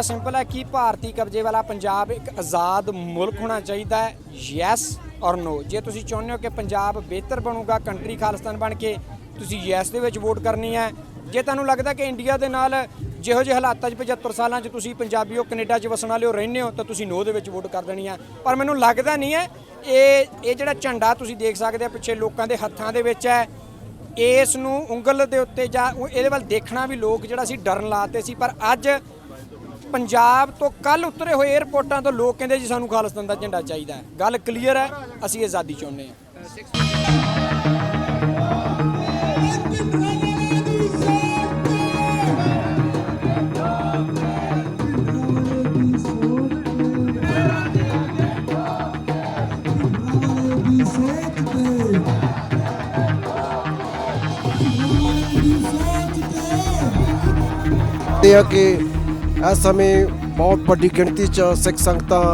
बड़ा सिंपल है कि भारतीय कब्जे वाला पंजाब एक आज़ाद मुल्क होना चाहिए है। यस और नो। जे तुसी चाਹੁੰਦੇ हो कि पंजाब बेहतर बनूगा कंट्री खालिस्तान बन के तुसी यस दे विच वोट करनी है। जे तुहानूं लगदा कि इंडिया दे नाल जिहो ਜਿਹੇ हालात 75 सालों तुसी पंजाबी हो कनेडा 'ਚ वसन वाले हो रहंदे हो तो तुसी नो दे विच वोट कर देनी है। पर मैनूं लगदा नहीं है ये जिहड़ा झंडा तुसी देख सकदे हो पिछे लोकां दे हत्थां दे विच है इस नूं उंगल दे उत्ते जां इहदे वल देखना भी लोग जिहड़ा सी डरन लाते सी। पर अज पंजाब तो कल उतरे हुए एयरपोर्टां तो लोग कहंदे जी सानूं खालिस्तान दा झंडा चाहीदा है। गल क्लीयर है, असीं आज़ादी चाहुंदे हां। कि इस समय बहुत बड़ी गिणती च सिख संगतां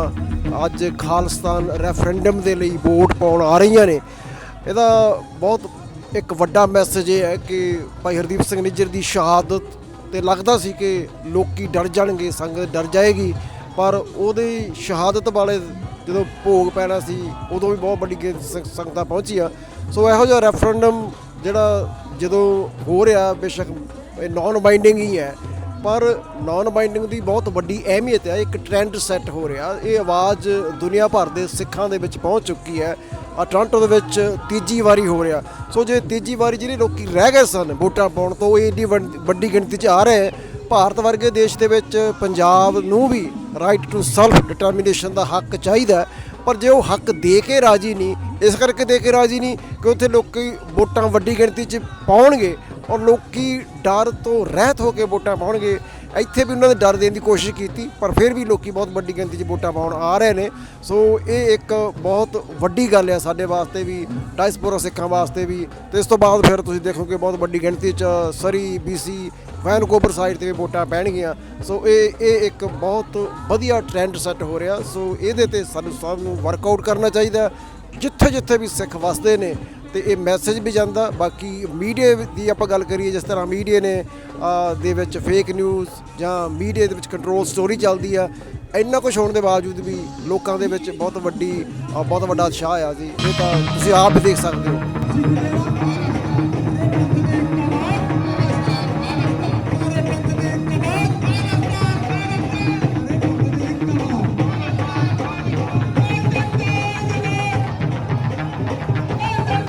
अज खालिस्तान रैफरेंडम के लिए वोट पाउण आ रही ने। ਇਹਦਾ बहुत एक वड्डा मैसेज ये है कि भाई हरदीप सिंह निज्जर की शहादत तो लगता सी कि लोग डर जाएंगे, संगत डर जाएगी, पर ਉਹਦੀ शहादत वाले जो भोग पैना सी उदों भी बहुत बड़ी संगतां पहुँचिया। सो ਇਹੋ ਜਿਹਾ रैफरेंडम ਜਿਹੜਾ ਜਦੋਂ हो रहा बेशक नॉन बाइंडिंग ही है पर नॉन बाइंडिंग की बहुत वड्डी अहमियत है। एक ट्रेंड सैट हो रहा, ये आवाज़ दुनिया भर के सिखां दे विच पहुँच चुकी है। टोरंटो दे विच तीजी वारी हो रहा। सो जे तीजी वारी जिहड़े लोग रह गए सन वोटां पाउण तो एडी वड्डी गिणती च आ रहे हैं। भारत वर्गे देश के विच पंजाब नूं भी राइट टू सैल्फ डिटरमिनेशन का हक चाहिए, पर जो वो हक दे के राजी नहीं, इस करके दे के राजी नहीं कि उत्थे लोग वोटां वड्डी गिणती च पाउणगे और लोग डर तो रहत होकर वोटां पाउणगे। ਇੱਥੇ भी उन्होंने डर देने की कोशिश की पर फिर भी लोग बहुत वड्डी गिणती 'ਚ वोटां पाउण आ रहे हैं। सो ये एक बहुत वड्डी गल है साडे वास्ते भी, डायसपोरा सिखां वास्ते भी। तो इस तो बाद फिर तुसीं देखोगे बहुत वड्डी गिणती 'ਚ सरी BC वैनकूवर साइड ते भी वोटां पैणगीਆਂ। सो ये एक बहुत वधिया ट्रेंड सैट हो रहा। सो ये ते सानूं सब नूं वर्कआउट करना चाहिए जिथे जिथे भी सिख वसदे ने तो ये मैसेज भी जाता। बाकी मीडिया की आप गल करिए जिस तरह मीडिया ने दे विच फेक न्यूज़ जां media they which control story चलती है, इन्ना कुछ होने के बावजूद भी लोगों के विच बहुत वड्डा उत्साह आ जी। ये तो तुसीं आप भी देख सकते हो।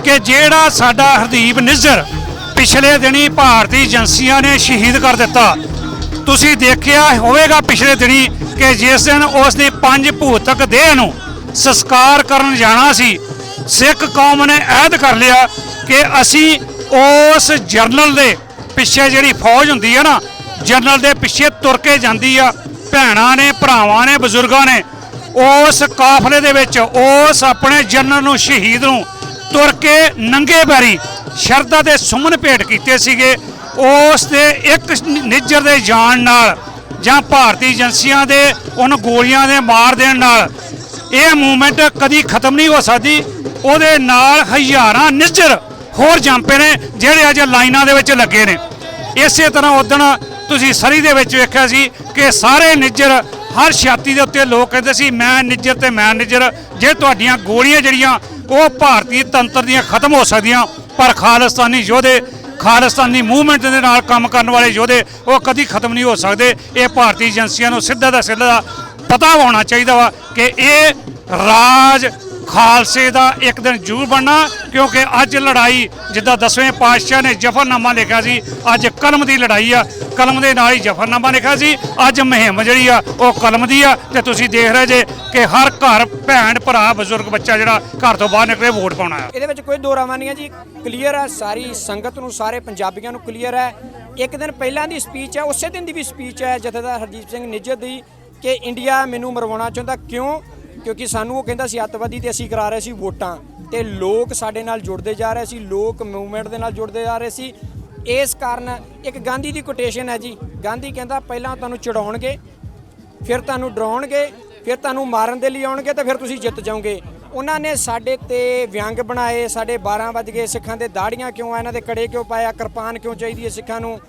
कि जेड़ा साडा हरदीप निज्जर पिछले दिनी भारतीय एजेंसियां ने शहीद कर दिता। तुसी देखिया होवेगा पिछले दिनी कि जिस दिन उसकी 5 भूतक देह नूं संस्कार करन जाना सी, सिख कौम ने ऐद कर लिया कि असी उस जरनल दे पिछे जिहड़ी फौज हुंदी है ना, जरनल दे पिछे तुर के जांदी आ। भैणां ने, भरावां ने, बजुर्गां ने उस काफले दे विच उस अपने जरनल नूं शहीद नूं तुर के नंगे पैरी शरदा के सुमन भेंट किए सीगे। उस दे एक निज्जर दे जान नाल जां भारतीय एजेंसियां दे उन गोलियां दे मार देण नाल ये मूवमेंट कदी खत्म नहीं हो सकती। उहदे नाल हज़ारां निज्जर होर जंपे ने जिहड़े अज लाइनां दे विच लगे ने। इस तरह उदण तुसीं सरी दे विच वेखिया सी कि सारे निज्जर हर छाती के उत्ते लोग कहते सी मैं निज्जर ते मैं निज्जर। जे तुहाडीआं गोलियां जिहड़ियां वो भारतीय तंत्र दियां खत्म हो सकदियां, पर खालिस्तानी योधे, खालिस्तानी मूवमेंट के नाल काम करने वाले योधे वो कभी खत्म नहीं हो सकते। ये भारतीय एजेंसियां नूं सीधा दा सीधा पता होना चाहिए वा कि ये राज खालसे का एक दिन जरूर बनना, क्योंकि अज लड़ाई जिद्दां 10वें पातशाह ने जफरनामा लिखा सी, अज कलम की लड़ाई आ। कलम के नाल ही जफरनामा लिखा सी, अज मुहिम जिहड़ी आ वो कलम की आ। ते तुसीं देख रहे जे कि हर घर भैन भरा बजुर्ग बच्चा जिहड़ा घर तो बाहर निकले वोट पाउणा है। ਇਹਦੇ ਵਿੱਚ ਕੋਈ ਦੋ ਰਾਵਾਂ ਨਹੀਂ ਹੈ ਜੀ, ਕਲੀਅਰ ਹੈ ਸਾਰੀ ਸੰਗਤ ਨੂੰ, ਸਾਰੇ ਪੰਜਾਬੀਆਂ ਨੂੰ ਕਲੀਅਰ ਹੈ। ਇੱਕ ਦਿਨ ਪਹਿਲਾਂ ਦੀ ਸਪੀਚ ਹੈ, ਉਸੇ ਦਿਨ ਦੀ ਵੀ ਸਪੀਚ ਹੈ ਜਥੇਦਾਰ ਹਰਦੀਪ ਸਿੰਘ ਨਿੱਜਰ ਦੀ ਕਿ ਇੰਡੀਆ ਮੈਨੂੰ ਮਰਵਾਉਣਾ ਚਾਹੁੰਦਾ। ਕਿਉਂ? ਕਿਉਂਕਿ ਸਾਨੂੰ ਉਹ ਕਹਿੰਦਾ ਸੀ ਅੱਤਵਾਦੀ ਤੇ ਅਸੀਂ ਕਰਾ ਰਹੇ ਸੀ ਵੋਟਾਂ ਤੇ ਲੋਕ ਸਾਡੇ ਨਾਲ ਜੁੜਦੇ ਜਾ ਰਹੇ ਸੀ, ਲੋਕ ਮੂਵਮੈਂਟ ਦੇ ਨਾਲ ਜੁੜਦੇ ਜਾ ਰਹੇ ਸੀ। ਇਸ ਕਾਰਨ ਇੱਕ ਗਾਂਧੀ ਦੀ ਕੋਟੇਸ਼ਨ ਹੈ ਜੀ, ਗਾਂਧੀ ਕਹਿੰਦਾ ਪਹਿਲਾਂ ਤੁਹਾਨੂੰ ਚੜਾਉਣਗੇ, ਫਿਰ ਤੁਹਾਨੂੰ ਡਰਾਉਣਗੇ, ਫਿਰ ਤੁਹਾਨੂੰ ਮਾਰਨ ਦੇ ਲਈ ਆਉਣਗੇ ਤੇ ਫਿਰ ਤੁਸੀਂ ਜਿੱਤ ਜਾਓਗੇ। ਉਹਨਾਂ ਨੇ ਸਾਡੇ ਤੇ ਵਿਅੰਗ ਬਣਾਏ, ਸਾਡੇ 12 ਵੱਜ ਗਏ, ਸਿੱਖਾਂ ਦੇ ਦਾੜੀਆਂ ਕਿਉਂ ਆ, ਇਹਨਾਂ ਦੇ ਕੜੇ ਕਿਉਂ ਪਾਇਆ, ਕਿਰਪਾਨ ਕਿਉਂ ਚਾਹੀਦੀ ਹੈ ਸਿੱਖਾਂ ਨੂੰ।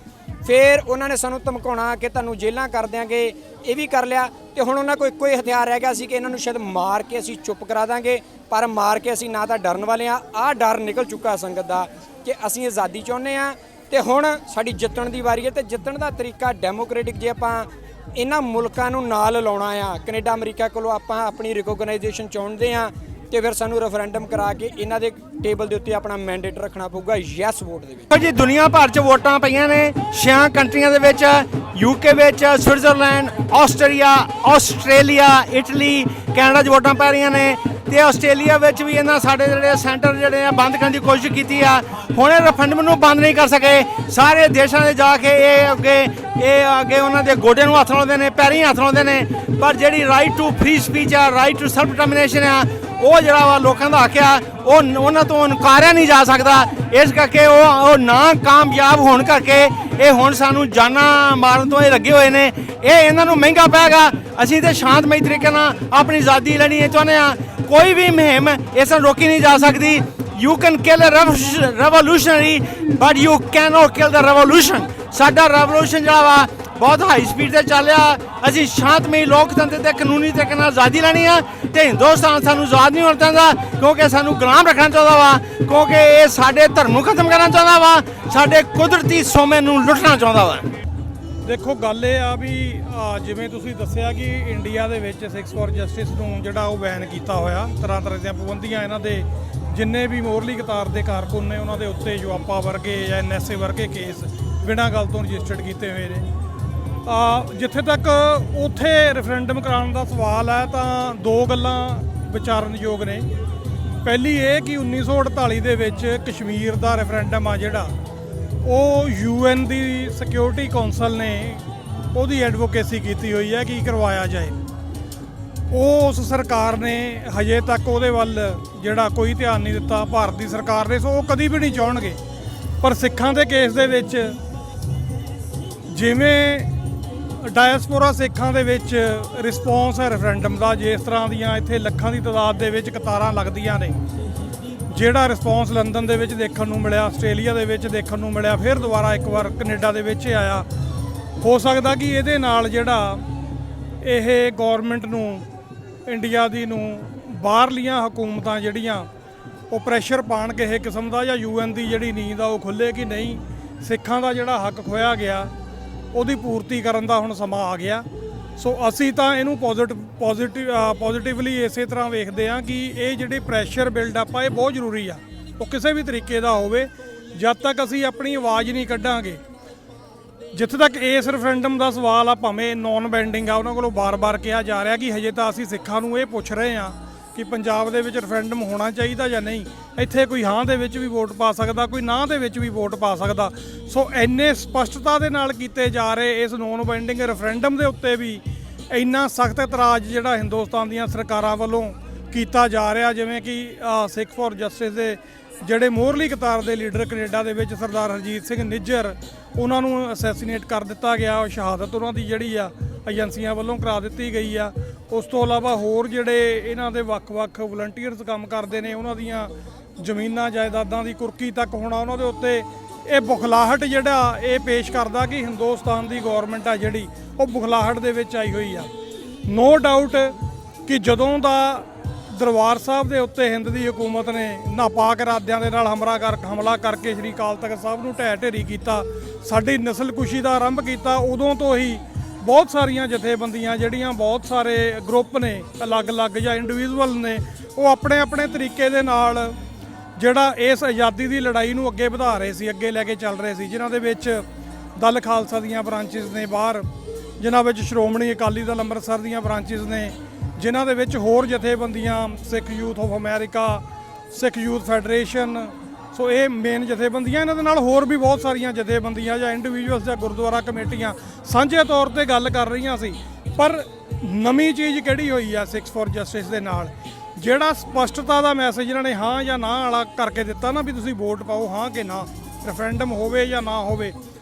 ਫਿਰ ਉਹਨਾਂ ਨੇ ਸਾਨੂੰ ਧਮਕਾਉਣਾ ਕਿ ਤੁਹਾਨੂੰ ਜੇਲ੍ਹਾਂ ਕਰ ਦਿਆਂਗੇ, ਇਹ ਵੀ ਕਰ ਲਿਆ। ਤੇ ਹੁਣ ਉਹਨਾਂ ਕੋਲ ਇੱਕੋ ਹੀ ਹਥਿਆਰ ਰਹਿ ਗਿਆ ਸੀ ਕਿ ਇਹਨਾਂ ਨੂੰ ਸ਼ਾਇਦ ਮਾਰ ਕੇ ਅਸੀਂ ਚੁੱਪ ਕਰਾ ਦਾਂਗੇ, ਪਰ ਮਾਰ ਕੇ ਅਸੀਂ ਨਾ ਤਾਂ ਡਰਨ ਵਾਲੇ ਆ। ਆਹ ਡਰ ਨਿਕਲ ਚੁੱਕਾ ਸੰਗਤ ਦਾ ਕਿ ਅਸੀਂ ਆਜ਼ਾਦੀ ਚਾਹੁੰਦੇ ਆ ਤੇ ਹੁਣ ਸਾਡੀ ਜਿੱਤਣ ਦੀ ਵਾਰੀ ਹੈ। ਤੇ ਜਿੱਤਣ ਦਾ ਤਰੀਕਾ ਡੈਮੋਕ੍ਰੈਟਿਕ, ਜੇ ਆਪਾਂ ਇਹਨਾਂ ਮੁਲਕਾਂ ਨੂੰ ਨਾਲ ਲਾਉਣਾ ਆ, ਕੈਨੇਡਾ ਅਮਰੀਕਾ ਕੋਲੋਂ ਆਪਾਂ ਆਪਣੀ ਰਿਕੋਗਨਾਈਜੇਸ਼ਨ ਚਾਹੁੰਦੇ ਆ, ਤੇ ਫਿਰ ਸਾਨੂੰ ਰੈਫਰੈਂਡਮ ਕਰਾ ਕੇ ਇਹਨਾਂ ਦੇ ਟੇਬਲ ਦੇ ਉੱਤੇ ਆਪਣਾ ਮੈਂਡੇਟ ਰੱਖਣਾ ਪਊਗਾ ਯੈਸ ਵੋਟ ਦੇ ਵਿੱਚ। ਜੀ ਦੁਨੀਆ ਭਰ 'ਚ ਵੋਟਾਂ ਪਈਆਂ ਨੇ 6 ਕੰਟਰੀਆਂ ਦੇ ਵਿੱਚ, ਯੂਕੇ ਵਿੱਚ, Switzerland, Austria, Australia, Italy, Canada 'ਚ ਵੋਟਾਂ ਪੈ ਰਹੀਆਂ ਨੇ। ਤੇ ਆਸਟ੍ਰੇਲੀਆ ਵਿੱਚ ਵੀ ਇਹਨਾਂ ਸਾਡੇ ਜਿਹੜੇ ਸੈਂਟਰ ਜਿਹੜੇ ਆ ਬੰਦ ਕਰਨ ਦੀ ਕੋਸ਼ਿਸ਼ ਕੀਤੀ ਆ। ਹੁਣ ਇਹ ਰੈਫਰੈਂਡਮ ਨੂੰ ਬੰਦ ਨਹੀਂ ਕਰ ਸਕੇ। ਸਾਰੇ ਦੇਸ਼ਾਂ ਦੇ ਜਾ ਕੇ ਇਹ ਅੱਗੇ ਉਹਨਾਂ ਦੇ ਗੋਡਿਆਂ ਨੂੰ ਹੱਥ ਲਾਉਂਦੇ ਨੇ, ਪੈਰੀਂ ਹੱਥ ਲਾਉਂਦੇ ਨੇ। ਪਰ ਜਿਹੜੀ ਰਾਈਟ ਟੂ ਫ੍ਰੀ ਸਪੀਚ ਆ, ਰਾਈਟ ਟੂ ਸੈਲਫ ਡਿਟਰਮੀਨੇਸ਼ਨ ਆ, ਉਹ ਜਿਹੜਾ ਵਾ ਲੋਕਾਂ ਦਾ ਹੱਕ ਆ, ਉਹ ਉਹਨਾਂ ਤੋਂ ਇਨਕਾਰਿਆ ਨਹੀਂ ਜਾ ਸਕਦਾ। ਇਸ ਕਰਕੇ ਉਹ ਨਾ ਕਾਮਯਾਬ ਹੋਣ ਕਰਕੇ ਇਹ ਹੁਣ ਸਾਨੂੰ ਜਾਨਾਂ ਮਾਰਨ ਤੋਂ ਇਹ ਲੱਗੇ ਹੋਏ ਨੇ। ਇਹ ਇਹਨਾਂ ਨੂੰ ਮਹਿੰਗਾ ਪੈਗਾ। ਅਸੀਂ ਤੇ ਸ਼ਾਂਤਮਈ ਤਰੀਕੇ ਨਾਲ ਆਪਣੀ ਆਜ਼ਾਦੀ ਲੈਣੀ ਚਾਹੁੰਦੇ ਆ। ਕੋਈ ਵੀ ਮੁਹਿੰਮ ਇਸ ਨੂੰ ਰੋਕੀ ਨਹੀਂ ਜਾ ਸਕਦੀ। You can kill a revolutionary but you can not kill the revolution. ਸਾਡਾ ਰੈਵੋਲੂਸ਼ਨ ਜਿਹੜਾ ਵਾ ਬਹੁਤ ਹਾਈ ਸਪੀਡ ਤੇ ਚੱਲਿਆ। ਅਸੀਂ ਸ਼ਾਂਤਮਈ ਲੋਕਤੰਤਰ ਤੇ ਕਾਨੂੰਨੀ ਤਰੀਕੇ ਨਾਲ ਆਜ਼ਾਦੀ ਲੈਣੀ ਆ ਤੇ ਹਿੰਦੁਸਤਾਨ ਸਾਨੂੰ ਆਜ਼ਾਦ ਨਹੀਂ ਹੋਣ ਦਿੰਦਾ, ਕਿਉਂਕਿ ਸਾਨੂੰ ਗੁਲਾਮ ਰੱਖਣਾ ਚਾਹੁੰਦਾ ਵਾ, ਕਿਉਂਕਿ ਇਹ ਸਾਡੇ ਧਰਮ ਨੂੰ ਖਤਮ ਕਰਨਾ ਚਾਹੁੰਦਾ ਵਾ, ਸਾਡੇ ਕੁਦਰਤੀ ਸੋਮੇ ਨੂੰ ਲੁੱਟਣਾ ਚਾਹੁੰਦਾ ਵਾ। ਦੇਖੋ ਗੱਲ ਇਹ ਆ ਵੀ ਜਿਵੇਂ ਤੁਸੀਂ ਦੱਸਿਆ ਕਿ ਇੰਡੀਆ ਦੇ ਵਿੱਚ ਸਿਕਸ ਫॉर ਜਸਟਿਸ ਨੂੰ ਜਿਹੜਾ ਉਹ ਬੈਨ ਕੀਤਾ ਹੋਇਆ, ਤਰ੍ਹਾਂ ਤਰ੍ਹਾਂ ਦੀਆਂ ਪਾਬੰਦੀਆਂ ਇਹਨਾਂ ਦੇ ਜਿੰਨੇ ਵੀ ਮੋਰਲੀ ਕਤਾਰ ਦੇ ਕਾਰਕੁਨ ਨੇ ਉਹਨਾਂ ਦੇ ਉੱਤੇ ਜਵਾਪਾ ਵਰਗੇ ਜਾਂ NSA ਵਰਗੇ ਕੇਸ ਬਿਨਾਂ ਗੱਲ ਤੋਂ ਰਜਿਸਟਰਡ ਕੀਤੇ ਹੋਏ ਨੇ। ਜਿੱਥੇ ਤੱਕ ਉੱਥੇ ਰੈਫਰੈਂਡਮ ਕਰਾਉਣ ਦਾ ਸਵਾਲ ਹੈ ਤਾਂ ਦੋ ਗੱਲਾਂ ਵਿਚਾਰਨਯੋਗ ਨੇ। ਪਹਿਲੀ ਇਹ ਕਿ 1948 ਦੇ ਵਿੱਚ ਕਸ਼ਮੀਰ ਦਾ ਰੈਫਰੈਂਡਮ ਆ ਜਿਹੜਾ ਉਹ UN ਦੀ ਸਿਕਿਉਰਿਟੀ ਕੌਂਸਲ ਨੇ ਉਹਦੀ ਐਡਵੋਕੇਸੀ ਕੀਤੀ ਹੋਈ ਹੈ ਕਿ ਕਰਵਾਇਆ ਜਾਏ। ਉਸ ਸਰਕਾਰ ਨੇ ਹਜੇ ਤੱਕ ਉਹਦੇ ਵੱਲ ਜਿਹੜਾ ਕੋਈ ਧਿਆਨ ਨਹੀਂ ਦਿੱਤਾ, ਭਾਰਤ ਦੀ ਸਰਕਾਰ ਨੇ। ਸੋ ਉਹ ਕਦੀ ਵੀ ਨਹੀਂ ਚਾਹਣਗੇ। ਪਰ ਸਿੱਖਾਂ ਦੇ ਕੇਸ ਦੇ ਵਿੱਚ ਜਿਵੇਂ ਡਾਇਸਪੋਰਾ ਸਿੱਖਾਂ ਦੇ ਵਿੱਚ ਰਿਸਪੌਂਸ ਹੈ ਰੈਫਰੈਂਡਮ ਦਾ, ਜਿਸ ਤਰ੍ਹਾਂ ਦੀਆਂ ਇੱਥੇ ਲੱਖਾਂ ਦੀ ਤਾਦਾਦ ਦੇ ਵਿੱਚ ਕਤਾਰਾਂ ਲੱਗਦੀਆਂ ਨੇ, ਜਿਹੜਾ ਰਿਸਪੌਂਸ ਲੰਡਨ ਦੇ ਵਿੱਚ ਦੇਖਣ ਨੂੰ ਮਿਲਿਆ, ਆਸਟ੍ਰੇਲੀਆ ਦੇ ਵਿੱਚ ਦੇਖਣ ਨੂੰ ਮਿਲਿਆ, ਫਿਰ ਦੁਬਾਰਾ ਇੱਕ ਵਾਰ ਕੈਨੇਡਾ ਦੇ ਵਿੱਚ ਆਇਆ। ਹੋ ਸਕਦਾ ਕਿ ਇਹਦੇ ਨਾਲ ਜਿਹੜਾ ਇਹ ਗੌਰਮੈਂਟ ਨੂੰ, ਇੰਡੀਆ ਦੀ ਨੂੰ ਬਾਹਰਲੀਆਂ ਹਕੂਮਤਾਂ ਜਿਹੜੀਆਂ ਉਹ ਪ੍ਰੈਸ਼ਰ ਪਾਉਣ ਕਿਸੇ ਕਿਸਮ ਦਾ, ਜਾਂ UN ਦੀ ਜਿਹੜੀ ਨੀਂਦ ਆ ਉਹ ਖੁੱਲ੍ਹੇ ਕਿ ਨਹੀਂ, ਸਿੱਖਾਂ ਦਾ ਜਿਹੜਾ ਹੱਕ ਖੋਇਆ ਗਿਆ ਉਹਦੀ ਪੂਰਤੀ ਕਰਨ ਦਾ ਹੁਣ ਸਮਾਂ ਆ ਗਿਆ। ਸੋ ਅਸੀਂ ਤਾਂ ਇਹਨੂੰ ਪੋਜ਼ਿਟਿਵਲੀ ਇਸੇ ਤਰ੍ਹਾਂ ਵੇਖਦੇ ਹਾਂ ਕਿ ਇਹ ਜਿਹੜੇ ਪ੍ਰੈਸ਼ਰ ਬਿਲਡਅਪ ਆ ਇਹ ਬਹੁਤ ਜ਼ਰੂਰੀ ਆ। ਉਹ ਕਿਸੇ ਵੀ ਤਰੀਕੇ ਦਾ ਹੋਵੇ, ਜਦ ਤੱਕ ਅਸੀਂ ਆਪਣੀ ਆਵਾਜ਼ ਨਹੀਂ ਕੱਢਾਂਗੇ। ਜਿੱਥੇ ਤੱਕ ਇਸ ਰੈਫਰੈਂਡਮ ਦਾ ਸਵਾਲ ਆ, ਭਾਵੇਂ ਨੌਨ ਬੈਂਡਿੰਗ ਆ, ਉਹਨਾਂ ਕੋਲੋਂ ਬਾਰ-ਬਾਰ ਕਿਹਾ ਜਾ ਰਿਹਾ ਕਿ ਹਜੇ ਤਾਂ ਅਸੀਂ ਸਿੱਖਾਂ ਨੂੰ ਇਹ ਪੁੱਛ ਰਹੇ ਹਾਂ ਕਿ ਪੰਜਾਬ ਦੇ ਵਿੱਚ ਰੈਫਰੈਂਡਮ ਹੋਣਾ ਚਾਹੀਦਾ ਜਾਂ ਨਹੀਂ। ਇੱਥੇ ਕੋਈ ਹਾਂ ਦੇ ਵਿੱਚ ਵੀ ਵੋਟ ਪਾ ਸਕਦਾ, ਕੋਈ ਨਾ ਦੇ ਵਿੱਚ ਵੀ ਵੋਟ ਪਾ ਸਕਦਾ। ਸੋ ਇੰਨੇ ਸਪਸ਼ਟਤਾ ਦੇ ਨਾਲ ਕੀਤੇ ਜਾ ਰਹੇ ਇਸ ਨੌਨ ਬਾਈਂਡਿੰਗ ਰੈਫਰੈਂਡਮ ਦੇ ਉੱਤੇ ਵੀ ਇੰਨਾ ਸਖਤ ਇਤਰਾਜ਼ ਜਿਹੜਾ ਹਿੰਦੁਸਤਾਨ ਦੀਆਂ ਸਰਕਾਰਾਂ ਵੱਲੋਂ ਕੀਤਾ ਜਾ ਰਿਹਾ। ਜਿਵੇਂ ਕਿ ਸਿੱਖ ਫॉर ਜਸਟਿਸ ਦੇ ਜਿਹੜੇ ਮੋਹਰਲੀ ਕਤਾਰ ਦੇ ਲੀਡਰ ਕੈਨੇਡਾ ਦੇ ਵਿੱਚ ਸਰਦਾਰ ਹਰਜੀਤ ਸਿੰਘ ਨਿੱਜਰ, ਉਹਨਾਂ ਨੂੰ ਅਸੈਸੀਨੇਟ ਕਰ ਦਿੱਤਾ ਗਿਆ। ਸ਼ਹਾਦਤ ਉਹਨਾਂ ਦੀ ਜਿਹੜੀ ਆ ਏਜੰਸੀਆਂ ਵੱਲੋਂ ਕਰਾ ਦਿੱਤੀ ਗਈ ਆ। ਉਸ ਤੋਂ ਇਲਾਵਾ ਹੋਰ ਜਿਹੜੇ ਇਹਨਾਂ ਦੇ ਵੱਖ-ਵੱਖ ਵਲੰਟੀਅਰਸ ਕੰਮ ਕਰਦੇ ਨੇ, ਉਹਨਾਂ ਦੀਆਂ ਜ਼ਮੀਨਾਂ ਜਾਇਦਾਦਾਂ ਦੀ ਕੁਰਕੀ ਤੱਕ ਹੋਣਾ ਉਹਨਾਂ ਦੇ ਉੱਤੇ। ਇਹ ਬੁਖਲਾਹਟ ਜਿਹੜਾ ਇਹ ਪੇਸ਼ ਕਰਦਾ ਕਿ ਹਿੰਦੁਸਤਾਨ ਦੀ ਗੌਰਮੈਂਟ ਆ ਜਿਹੜੀ ਉਹ ਬੁਖਲਾਹਟ ਦੇ ਵਿੱਚ ਆਈ ਹੋਈ ਆ। ਨੋ ਡਾਊਟ ਕਿ ਜਦੋਂ ਦਾ ਦਰਬਾਰ ਸਾਹਿਬ ਦੇ ਉੱਤੇ ਹਿੰਦ ਦੀ ਹਕੂਮਤ ਨੇ ਨਾਪਾਕ ਇਰਾਦਿਆਂ ਦੇ ਨਾਲ ਹਮਲਾ ਕਰਕੇ ਸ਼੍ਰੀ ਅਕਾਲ ਤਖਤ ਸਾਹਿਬ ਨੂੰ ਢਹਿ ਢੇਰੀ ਕੀਤਾ, ਸਾਡੀ ਨਸਲਕੁਸ਼ੀ ਦਾ ਆਰੰਭ ਕੀਤਾ, ਉਦੋਂ ਤੋਂ ਹੀ ਬਹੁਤ ਸਾਰੀਆਂ ਜਥੇਬੰਦੀਆਂ ਜਿਹੜੀਆਂ ਬਹੁਤ ਸਾਰੇ ਗਰੁੱਪ ਨੇ ਅਲੱਗ-ਅਲੱਗ ਜਾਂ ਇੰਡੀਵਿਜੂਅਲ ਨੇ, ਉਹ ਆਪਣੇ ਤਰੀਕੇ ਦੇ ਨਾਲ ਜਿਹੜਾ ਇਸ ਆਜ਼ਾਦੀ ਦੀ ਲੜਾਈ ਨੂੰ ਅੱਗੇ ਵਧਾ ਰਹੇ ਸੀ, ਅੱਗੇ ਲੈ ਕੇ ਚੱਲ ਰਹੇ ਸੀ। ਜਿਨ੍ਹਾਂ ਦੇ ਵਿੱਚ ਦਲ ਖਾਲਸਾ ਦੀਆਂ ਬ੍ਰਾਂਚਿਸ ਨੇ ਬਾਹਰ, ਜਿਨ੍ਹਾਂ ਵਿੱਚ ਸ਼੍ਰੋਮਣੀ ਅਕਾਲੀ ਦਲ ਅੰਮ੍ਰਿਤਸਰ ਦੀਆਂ ਬ੍ਰਾਂਚਿਸ ਨੇ, ਜਿਨ੍ਹਾਂ ਦੇ ਵਿੱਚ ਹੋਰ ਜਥੇਬੰਦੀਆਂ Sikh youth of America, Sikh youth federation. So ਇਹ ਮੇਨ ਜਥੇਬੰਦੀਆਂ, ਇਹਨਾਂ ਦੇ ਨਾਲ ਹੋਰ ਵੀ ਬਹੁਤ ਸਾਰੀਆਂ ਜਥੇਬੰਦੀਆਂ ਜਾਂ ਇੰਡੀਵਿਜੂਅਲਸ ਜਾਂ ਗੁਰਦੁਆਰਾ ਕਮੇਟੀਆਂ ਸਾਂਝੇ ਤੌਰ ਤੇ ਗੱਲ ਕਰ ਰਹੀਆਂ ਸੀ। ਪਰ ਨਵੀਂ ਚੀਜ਼ ਕਿਹੜੀ ਹੋਈ ਆ ਸਿਕਸ ਫॉर ਜਸਟਿਸ ਦੇ ਨਾਲ, ਜਿਹੜਾ ਸਪਸ਼ਟਤਾ ਦਾ ਮੈਸੇਜ ਇਹਨਾਂ ਨੇ ਹਾਂ ਜਾਂ ਨਾ ਵਾਲਾ ਕਰਕੇ ਦਿੱਤਾ ਨਾ, ਵੀ ਤੁਸੀਂ ਵੋਟ ਪਾਓ ਹਾਂ ਕਿ ਨਾ, ਰੈਫਰੈਂਡਮ ਹੋਵੇ ਜਾਂ ਨਾ ਹੋਵੇ।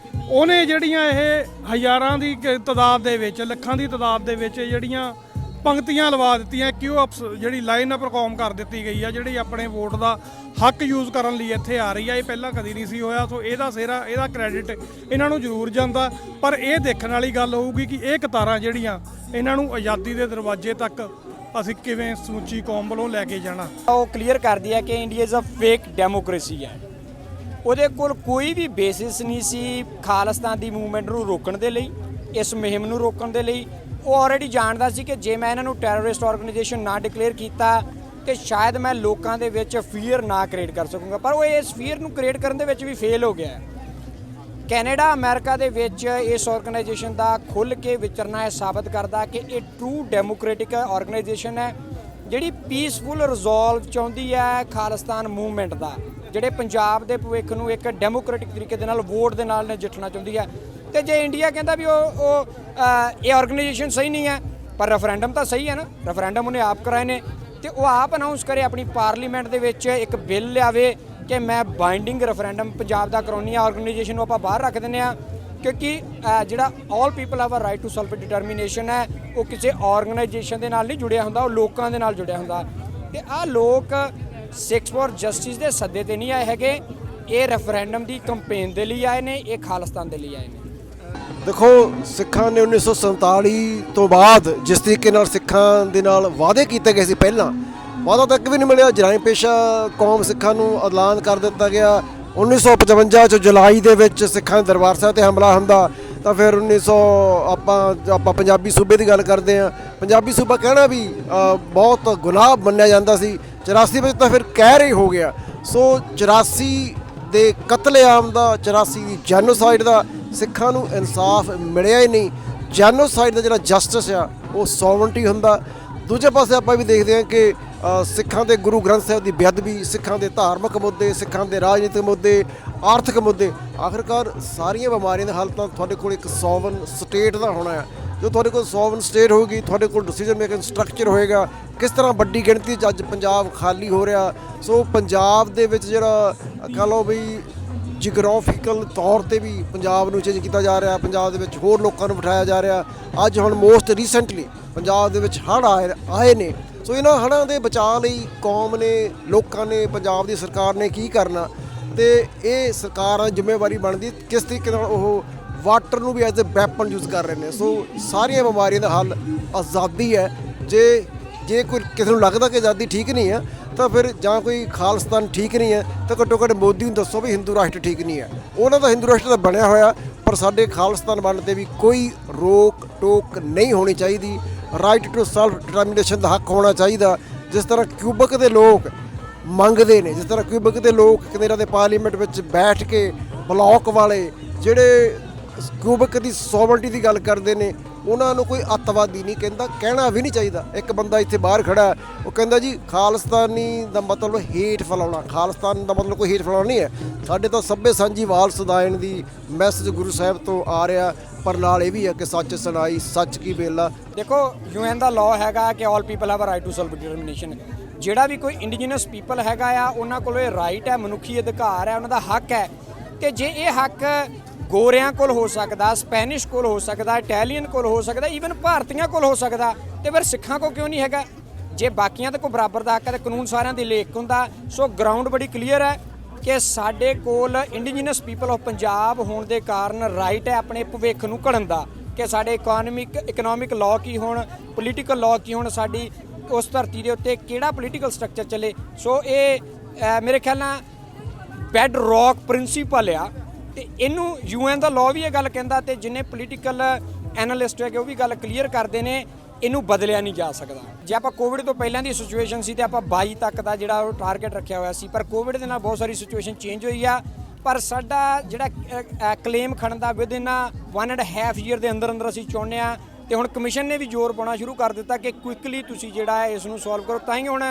ਉਹਨੇ ਜਿਹੜੀਆਂ ਇਹ ਹਜ਼ਾਰਾਂ ਦੀ ਤਾਦਾਦ ਦੇ ਵਿੱਚ, ਲੱਖਾਂ ਦੀ ਤਾਦਾਦ ਦੇ ਵਿੱਚ ਜਿਹੜੀਆਂ ਪੰਕਤੀਆਂ ਲਵਾ ਦਿੱਤੀਆਂ, ਕਿਉਂ ਜਿਹੜੀ ਲਾਈਨ ਅਪ ਕੌਮ ਕਰ ਦਿੱਤੀ ਗਈ ਆ, ਜਿਹੜੀ ਆਪਣੇ ਵੋਟ ਦਾ ਹੱਕ ਯੂਜ਼ ਕਰਨ ਲਈ ਇੱਥੇ ਆ ਰਹੀ ਆ। ਇਹ ਪਹਿਲਾਂ ਕਦੀ ਨਹੀਂ ਸੀ ਹੋਇਆ। ਸੋ ਇਹਦਾ ਸਿਹਰਾ, ਇਹਦਾ ਕ੍ਰੈਡਿਟ ਇਹਨਾਂ ਨੂੰ ਜ਼ਰੂਰ ਜਾਂਦਾ। ਪਰ ਇਹ ਦੇਖਣ ਵਾਲੀ ਗੱਲ ਹੋਊਗੀ ਕਿ ਇਹ ਕਤਾਰਾਂ ਜਿਹੜੀਆਂ ਇਹਨਾਂ ਨੂੰ ਆਜ਼ਾਦੀ ਦੇ ਦਰਵਾਜ਼ੇ ਤੱਕ ਅਸੀਂ ਕਿਵੇਂ ਸਮੁੱਚੀ ਕੌਮ ਵੱਲੋਂ ਲੈ ਕੇ ਜਾਣਾ। ਉਹ ਕਲੀਅਰ ਕਰਦੀ ਹੈ ਕਿ India is a fake democracy ਹੈ। ਉਹਦੇ ਕੋਲ ਕੋਈ ਵੀ ਬੇਸਿਸ ਨਹੀਂ ਸੀ ਖਾਲਿਸਤਾਨ ਦੀ ਮੂਵਮੈਂਟ ਨੂੰ ਰੋਕਣ ਦੇ ਲਈ, ਇਸ ਮੁਹਿੰਮ ਨੂੰ ਰੋਕਣ ਦੇ ਲਈ। ਉਹ ਆਲਰੇਡੀ ਜਾਣਦਾ ਸੀ ਕਿ ਜੇ ਮੈਂ ਇਹਨਾਂ ਨੂੰ ਟੈਰਰਿਸਟ ਆਰਗੇਨਾਈਜੇਸ਼ਨ ਨਾ ਡਿਕਲੇਅਰ ਕੀਤਾ ਤੇ ਸ਼ਾਇਦ ਮੈਂ ਲੋਕਾਂ ਦੇ ਵਿੱਚ ਫੀਅਰ ਨਾ ਕ੍ਰੀਏਟ ਕਰ ਸਕੂੰਗਾ। ਪਰ ਉਹ ਇਸ ਫੀਅਰ ਨੂੰ ਕ੍ਰੀਏਟ ਕਰਨ ਦੇ ਵਿੱਚ ਵੀ ਫੇਲ ਹੋ ਗਿਆ। ਕੈਨੇਡਾ, ਅਮਰੀਕਾ ਦੇ ਵਿੱਚ ਇਸ ਆਰਗੇਨਾਈਜੇਸ਼ਨ ਦਾ ਖੁੱਲ੍ਹ ਕੇ ਵਿਚਰਨਾ ਇਹ ਸਾਬਤ ਕਰਦਾ ਕਿ ਇਹ ਟਰੂ ਡੈਮੋਕ੍ਰੈਟਿਕ ਆਰਗੇਨਾਈਜੇਸ਼ਨ ਹੈ, ਜਿਹੜੀ ਪੀਸਫੁਲ ਰਿਜ਼ੋਲਵ ਚਾਹੁੰਦੀ ਹੈ ਖਾਲਿਸਤਾਨ ਮੂਵਮੈਂਟ ਦਾ, ਜਿਹੜੇ ਪੰਜਾਬ ਦੇ ਭਵਿੱਖ ਨੂੰ ਇੱਕ ਡੈਮੋਕ੍ਰੈਟਿਕ ਤਰੀਕੇ ਦੇ ਨਾਲ ਵੋਟ ਦੇ ਨਾਲ ਨਜਿੱਠਣਾ ਚਾਹੁੰਦੀ ਹੈ। ਤੇ ਜੇ ਇੰਡੀਆ ਕਹਿੰਦਾ ਵੀ ਇਹ ਆਰਗੇਨਾਈਜੇਸ਼ਨ ਸਹੀ ਨਹੀਂ ਹੈ, ਪਰ ਰੈਫਰੈਂਡਮ ਤਾਂ ਸਹੀ ਹੈ ਨਾ, ਰੈਫਰੈਂਡਮ ਉਹਨੇ ਆਪ ਕਰਾਏ ਨੇ, ਤੇ ਉਹ ਆਪ ਅਨਾਉਂਸ ਕਰੇ ਆਪਣੀ ਪਾਰਲੀਮੈਂਟ ਦੇ ਵਿੱਚ ਇੱਕ ਬਿੱਲ ਲਿਆਵੇ ਕਿ ਮੈਂ ਬਾਈਂਡਿੰਗ ਰੈਫਰੈਂਡਮ ਪੰਜਾਬ ਦਾ ਕਰਾਉਣੀ ਆ। ਆਰਗੇਨਾਈਜੇਸ਼ਨ ਨੂੰ ਆਪਾਂ ਬਾਹਰ ਰੱਖ ਦਿੰਦੇ ਆ, ਕਿਉਂਕਿ ਜਿਹੜਾ all people have a right to self determination ਹੈ, ਉਹ ਕਿਸੇ ਆਰਗੇਨਾਈਜੇਸ਼ਨ ਦੇ ਨਾਲ ਨਹੀਂ ਜੁੜਿਆ ਹੁੰਦਾ, ਉਹ ਲੋਕਾਂ ਦੇ ਨਾਲ ਜੁੜਿਆ ਹੁੰਦਾ। ਤੇ ਆਹ ਲੋਕ ਸਿੱਖਸ ਫॉर ਜਸਟਿਸ ਦੇ ਸੱਦੇ ਤੇ ਨਹੀਂ ਆਏ ਹੈਗੇ, ਇਹ ਰੈਫਰੈਂਡਮ ਦੀ ਕੰਪੇਨ ਦੇ ਲਈ ਆਏ ਨੇ, ਇਹ ਖਾਲਿਸਤਾਨ ਦੇ ਲਈ ਆਏ ਨੇ। ਦੇਖੋ, ਸਿੱਖਾਂ ਨੇ 1947 ਤੋਂ ਬਾਅਦ ਜਿਸ ਤਰੀਕੇ ਨਾਲ ਸਿੱਖਾਂ ਦੇ ਨਾਲ ਵਾਅਦੇ ਕੀਤੇ ਗਏ ਸੀ, ਪਹਿਲਾਂ ਵਾਅਦਾ ਤੱਕ ਵੀ ਨਹੀਂ ਮਿਲਿਆ। ਜਰਾਇਮ ਪੇਸ਼ਾ ਕੌਮ ਸਿੱਖਾਂ ਨੂੰ ਐਲਾਨ ਕਰ ਦਿੱਤਾ ਗਿਆ। 1955 ਚ ਜੁਲਾਈ ਦੇ ਵਿੱਚ ਸਿੱਖਾਂ ਦੇ ਦਰਬਾਰ ਸਾਹਿਬ ਤੇ ਹਮਲਾ ਹੁੰਦਾ, ਤਾਂ ਫਿਰ 1900 ਆਪਾਂ ਪੰਜਾਬੀ ਸੂਬੇ ਦੀ ਗੱਲ ਕਰਦੇ ਹਾਂ। ਪੰਜਾਬੀ ਸੂਬਾ ਕਹਿਣਾ ਵੀ ਬਹੁਤ ਗੁਨਾਹ ਮੰਨਿਆ ਜਾਂਦਾ ਸੀ। 84 ਵਿੱਚ ਤਾਂ ਫਿਰ ਕਹਿਰ ਹੀ ਹੋ ਗਿਆ। ਸੋ 84 ਦੇ ਕਤਲੇਆਮ ਦਾ, 84 ਦੀ ਜੈਨੋਸਾਈਡ ਦਾ ਸਿੱਖਾਂ ਨੂੰ ਇਨਸਾਫ ਮਿਲਿਆ ਹੀ ਨਹੀਂ। ਜੈਨੋਸਾਈਡ ਦਾ ਜਿਹੜਾ ਜਸਟਿਸ ਆ ਉਹ ਸੋਵਰਨਟੀ ਹੁੰਦਾ। ਦੂਜੇ ਪਾਸੇ ਆਪਾਂ ਵੀ ਦੇਖਦੇ ਹਾਂ ਕਿ ਸਿੱਖਾਂ ਦੇ ਗੁਰੂ ਗ੍ਰੰਥ ਸਾਹਿਬ ਦੀ ਬੇਅਦਬੀ, ਸਿੱਖਾਂ ਦੇ ਧਾਰਮਿਕ ਮੁੱਦੇ, ਸਿੱਖਾਂ ਦੇ ਰਾਜਨੀਤਿਕ ਮੁੱਦੇ, ਆਰਥਿਕ ਮੁੱਦੇ, ਆਖਿਰਕਾਰ ਸਾਰੀਆਂ ਬਿਮਾਰੀਆਂ ਦਾ ਹੱਲ ਤਾਂ ਤੁਹਾਡੇ ਕੋਲ ਇੱਕ ਸੋਵਰਨ ਸਟੇਟ ਦਾ ਹੋਣਾ ਹੈ। ਜੋ ਤੁਹਾਡੇ ਕੋਲ ਸੋਵਰਨ ਸਟੇਟ ਹੋਊਗੀ, ਤੁਹਾਡੇ ਕੋਲ ਡਿਸੀਜਨ ਮੇਕਿੰਗ ਸਟਰਕਚਰ ਹੋਏਗਾ। ਕਿਸ ਤਰ੍ਹਾਂ ਵੱਡੀ ਗਿਣਤੀ 'ਚ ਅੱਜ ਪੰਜਾਬ ਖਾਲੀ ਹੋ ਰਿਹਾ। ਸੋ ਪੰਜਾਬ ਦੇ ਵਿੱਚ ਜਿਹੜਾ ਕਹ ਲਓ ਵੀ ਜੀਗ੍ਰਾਫੀਕਲ ਤੌਰ ਤੇ ਵੀ ਪੰਜਾਬ ਨੂੰ ਚੇਂਜ ਕੀਤਾ ਜਾ ਰਿਹਾ, ਪੰਜਾਬ ਦੇ ਵਿੱਚ ਹੋਰ ਲੋਕਾਂ ਨੂੰ ਬਿਠਾਇਆ ਜਾ ਰਿਹਾ। ਅੱਜ ਹੁਣ ਮੋਸਟ ਰੀਸੈਂਟਲੀ ਪੰਜਾਬ ਦੇ ਵਿੱਚ ਹੜ੍ਹ ਆਏ ਨੇ। ਸੋ ਇਹਨਾਂ ਹੜ੍ਹਾਂ ਦੇ ਬਚਾਅ ਲਈ ਕੌਮ ਨੇ, ਲੋਕਾਂ ਨੇ, ਪੰਜਾਬ ਦੀ ਸਰਕਾਰ ਨੇ ਕੀ ਕਰਨਾ, ਤੇ ਇਹ ਸਰਕਾਰਾਂ ਜ਼ਿੰਮੇਵਾਰੀ ਬਣਦੀ ਕਿਸ ਤਰੀਕੇ ਨਾਲ ਉਹ ਵਾਟਰ ਨੂੰ ਵੀ ਐਜ਼ ਅ ਵੈਪਨ ਯੂਜ਼ ਕਰ ਰਹੇ ਨੇ। ਸੋ ਸਾਰੀਆਂ ਬਿਮਾਰੀਆਂ ਦਾ ਹੱਲ ਆਜ਼ਾਦੀ ਹੈ। ਜੇ ਕੋਈ ਕਿਸੇ ਨੂੰ ਲੱਗਦਾ ਕਿ ਆਜ਼ਾਦੀ ਠੀਕ ਨਹੀਂ ਹੈ, ਤਾਂ ਫਿਰ ਜਾਂ ਕੋਈ ਖਾਲਿਸਤਾਨ ਠੀਕ ਨਹੀਂ ਹੈ, ਤਾਂ ਘੱਟੋ ਘੱਟ ਮੋਦੀ ਨੂੰ ਦੱਸੋ ਵੀ ਹਿੰਦੂ ਰਾਸ਼ਟਰ ਠੀਕ ਨਹੀਂ ਹੈ। ਉਹਨਾਂ ਦਾ ਹਿੰਦੂ ਰਾਸ਼ਟਰ ਤਾਂ ਬਣਿਆ ਹੋਇਆ, ਪਰ ਸਾਡੇ ਖਾਲਿਸਤਾਨ ਬਣਨ 'ਤੇ ਵੀ ਕੋਈ ਰੋਕ ਟੋਕ ਨਹੀਂ ਹੋਣੀ ਚਾਹੀਦੀ। ਰਾਈਟ ਟੂ ਸੈਲਫ ਡਿਟਰਮੀਨੇਸ਼ਨ ਦਾ ਹੱਕ ਹੋਣਾ ਚਾਹੀਦਾ। ਜਿਸ ਤਰ੍ਹਾਂ ਕਿਊਬਕ ਦੇ ਲੋਕ ਮੰਗਦੇ ਨੇ, ਜਿਸ ਤਰ੍ਹਾਂ ਕਿਊਬਕ ਦੇ ਲੋਕ ਕੈਨੇਡਾ ਦੇ ਪਾਰਲੀਮੈਂਟ ਵਿੱਚ ਬੈਠ ਕੇ ਬਲੌਕ ਵਾਲੇ ਜਿਹੜੇ ਕਿਊਬਕ ਦੀ ਸੋਵਰਨਟੀ ਦੀ ਗੱਲ ਕਰਦੇ ਨੇ, ਉਹਨਾਂ ਨੂੰ ਕੋਈ ਅੱਤਵਾਦੀ ਨਹੀਂ ਕਹਿੰਦਾ, ਕਹਿਣਾ ਵੀ ਨਹੀਂ ਚਾਹੀਦਾ। ਇੱਕ ਬੰਦਾ ਇੱਥੇ ਬਾਹਰ ਖੜਾ, ਉਹ ਕਹਿੰਦਾ ਜੀ ਖਾਲਿਸਤਾਨੀ ਦਾ ਮਤਲਬ ਹੇਠ ਫੈਲਾਉਣਾ, ਖਾਲਿਸਤਾਨ ਦਾ ਮਤਲਬ ਕੋਈ ਹੇਠ ਫੈਲਾਉਣਾ ਨਹੀਂ ਹੈ। ਸਾਡੇ ਤਾਂ ਸਭੇ ਸਾਂਝੀ ਵਾਲ ਸਦਾਇਣ ਦੀ ਮੈਸੇਜ ਗੁਰੂ ਸਾਹਿਬ ਤੋਂ ਆ ਰਿਹਾ, ਪਰ ਨਾਲ ਇਹ ਵੀ ਹੈ ਕਿ ਸੱਚ ਸੁਣਾਈ ਸੱਚ ਕੀ ਬੇਲਾ। ਦੇਖੋ, UN ਦਾ ਲਾਅ ਹੈਗਾ ਕਿ all people have a right to self determination. ਜਿਹੜਾ ਵੀ ਕੋਈ ਇੰਡੀਜੀਨਸ ਪੀਪਲ ਹੈਗਾ ਆ, ਉਹਨਾਂ ਕੋਲ ਇਹ ਰਾਈਟ ਹੈ, ਮਨੁੱਖੀ ਅਧਿਕਾਰ ਹੈ, ਉਹਨਾਂ ਦਾ ਹੱਕ ਹੈ। ਤੇ ਜੇ ਇਹ ਹੱਕ ਗੋਰਿਆਂ ਕੋਲ ਹੋ ਸਕਦਾ, ਸਪੈਨਿਸ਼ ਕੋਲ ਹੋ ਸਕਦਾ, ਇਟਾਲੀਅਨ ਕੋਲ ਹੋ ਸਕਦਾ, ਈਵਨ ਭਾਰਤੀਆਂ ਕੋਲ ਹੋ ਸਕਦਾ, ਤੇ ਫਿਰ ਸਿੱਖਾਂ ਕੋਲ ਕਿਉਂ ਨਹੀਂ ਹੈਗਾ? ਜੇ ਬਾਕੀਆਂ ਦੇ ਕੋਈ ਬਰਾਬਰ ਦਾ ਹੱਕ ਹੈ, ਤਾਂ ਕਾਨੂੰਨ ਸਾਰਿਆਂ ਦੀ ਲੇਖ ਹੁੰਦਾ। ਸੋ ਗਰਾਊਂਡ ਬੜੀ ਕਲੀਅਰ ਹੈ ਕਿ ਸਾਡੇ ਕੋਲ ਇੰਡੀਜੀਨਸ ਪੀਪਲ ਆਫ ਪੰਜਾਬ ਹੋਣ ਦੇ ਕਾਰਨ ਰਾਈਟ ਹੈ ਆਪਣੇ ਭਵਿੱਖ ਨੂੰ ਘੜਨ ਦਾ, ਕਿ ਸਾਡੇ ਇਕਨੋਮਿਕ ਲਾਅ ਕੀ ਹੋਣ, ਪੋਲੀਟੀਕਲ ਲਾਅ ਕੀ ਹੋਣ, ਸਾਡੀ ਉਸ ਧਰਤੀ ਦੇ ਉੱਤੇ ਕਿਹੜਾ ਪੋਲੀਟੀਕਲ ਸਟਰਕਚਰ ਚੱਲੇ। ਸੋ ਇਹ ਮੇਰੇ ਖਿਆਲ ਨਾਲ ਬੈਡ ਰੌਕ ਪ੍ਰਿੰਸੀਪਲ ਆ, ਤੇ ਇਹਨੂੰ UN ਦਾ ਲਾਅ ਵੀ ਇਹ ਗੱਲ ਕਹਿੰਦਾ, ਤੇ ਜਿੰਨੇ ਪੋਲੀਟੀਕਲ ਐਨਾਲਿਸਟ ਹੈਗੇ ਉਹ ਵੀ ਗੱਲ ਕਲੀਅਰ ਕਰਦੇ ਨੇ, ਇਹਨੂੰ ਬਦਲਿਆ ਨਹੀਂ ਜਾ ਸਕਦਾ। ਜੇ ਆਪਾਂ ਕੋਵਿਡ ਤੋਂ ਪਹਿਲਾਂ ਦੀ ਸਿਚੁਏਸ਼ਨ ਸੀ ਤੇ ਆਪਾਂ 22 ਤੱਕ ਦਾ ਜਿਹੜਾ ਉਹ ਟਾਰਗੇਟ ਰੱਖਿਆ ਹੋਇਆ ਸੀ, ਪਰ ਕੋਵਿਡ ਦੇ ਨਾਲ ਬਹੁਤ ਸਾਰੀ ਸਿਚੁਏਸ਼ਨ ਚੇਂਜ ਹੋਈ ਆ। ਪਰ ਸਾਡਾ ਜਿਹੜਾ ਕਲੇਮ ਖੜਨ ਦਾ ਵਿਦਿਨ 1.5 ਈਅਰ ਦੇ ਅੰਦਰ ਅੰਦਰ ਅਸੀਂ ਚਾਹੁੰਦੇ ਹਾਂ। ਤੇ ਹੁਣ ਕਮਿਸ਼ਨ ਨੇ ਵੀ ਜ਼ੋਰ ਪਾਉਣਾ ਸ਼ੁਰੂ ਕਰ ਦਿੱਤਾ ਕਿ ਕੁਇਕਲੀ ਤੁਸੀਂ ਜਿਹੜਾ ਇਸ ਨੂੰ ਸੋਲਵ ਕਰੋ, ਤਾਂ ਹੀ ਹੁਣ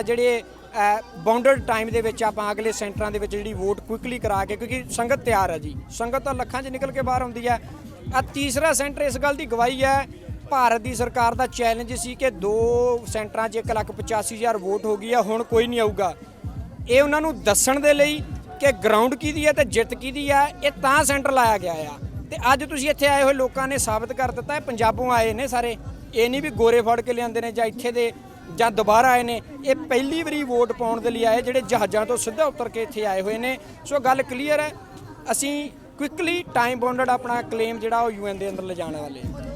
ਜਿਹੜੇ ਬਾਉਂਡਡ ਟਾਈਮ ਦੇ ਵਿੱਚ ਆਪਾਂ ਅਗਲੇ ਸੈਂਟਰਾਂ ਦੇ ਵਿੱਚ ਜਿਹੜੀ ਵੋਟ ਕੁਇਕਲੀ ਕਰਾ ਕੇ, ਕਿਉਂਕਿ ਸੰਗਤ ਤਿਆਰ ਹੈ ਜੀ, ਸੰਗਤ ਤਾਂ ਲੱਖਾਂ 'ਚ ਨਿਕਲ ਕੇ ਬਾਹਰ ਆਉਂਦੀ ਹੈ। ਤੀਸਰਾ ਸੈਂਟਰ ਇਸ ਗੱਲ ਦੀ ਗਵਾਹੀ ਹੈ, ਭਾਰਤ ਦੀ ਸਰਕਾਰ ਦਾ ਚੈਲੰਜ ਸੀ ਕਿ 2 ਸੈਂਟਰਾਂ 'ਚ 1,85,000 ਵੋਟ ਹੋ ਗਈ ਆ, ਹੁਣ ਕੋਈ ਨਹੀਂ ਆਊਗਾ। ਇਹ ਉਹਨਾਂ ਨੂੰ ਦੱਸਣ ਦੇ ਲਈ ਕਿ ਗਰਾਊਂਡ ਕਿਹਦੀ ਹੈ ਤੇ ਜਿੱਤ ਕਿਹਦੀ ਹੈ, ਇਹ ਤਾਂ ਸੈਂਟਰ ਲਾਇਆ ਗਿਆ ਆ। ਤੇ ਅੱਜ ਤੁਸੀਂ ਇੱਥੇ ਆਏ ਹੋਏ ਲੋਕਾਂ ਨੇ ਸਾਬਤ ਕਰ ਦਿੱਤਾ, ਇਹ ਪੰਜਾਬੋਂ ਆਏ ਨੇ ਸਾਰੇ, ਇਹ ਨਹੀਂ ਵੀ ਗੋਰੇ ਫੜ ਕੇ ਲਿਆਂਦੇ ਨੇ ਜਾਂ ਇੱਥੇ ਦੇ ਜਾਂ ਦੁਬਾਰਾ ਆਏ ਨੇ। ਇਹ ਪਹਿਲੀ ਵਾਰੀ ਵੋਟ ਪਾਉਣ ਦੇ ਲਈ ਆਏ, ਜਿਹੜੇ ਜਹਾਜ਼ਾਂ ਤੋਂ ਸਿੱਧਾ ਉਤਰ ਕੇ ਇੱਥੇ ਆਏ ਹੋਏ ਨੇ। ਸੋ ਗੱਲ ਕਲੀਅਰ ਹੈ, ਅਸੀਂ ਕੁਇਕਲੀ ਟਾਈਮ ਬਾਉਂਡਡ ਆਪਣਾ ਕਲੇਮ ਜਿਹੜਾ ਉਹ UN ਦੇ ਅੰਦਰ ਲਿਜਾਣ ਵਾਲੇ ਹਾਂ।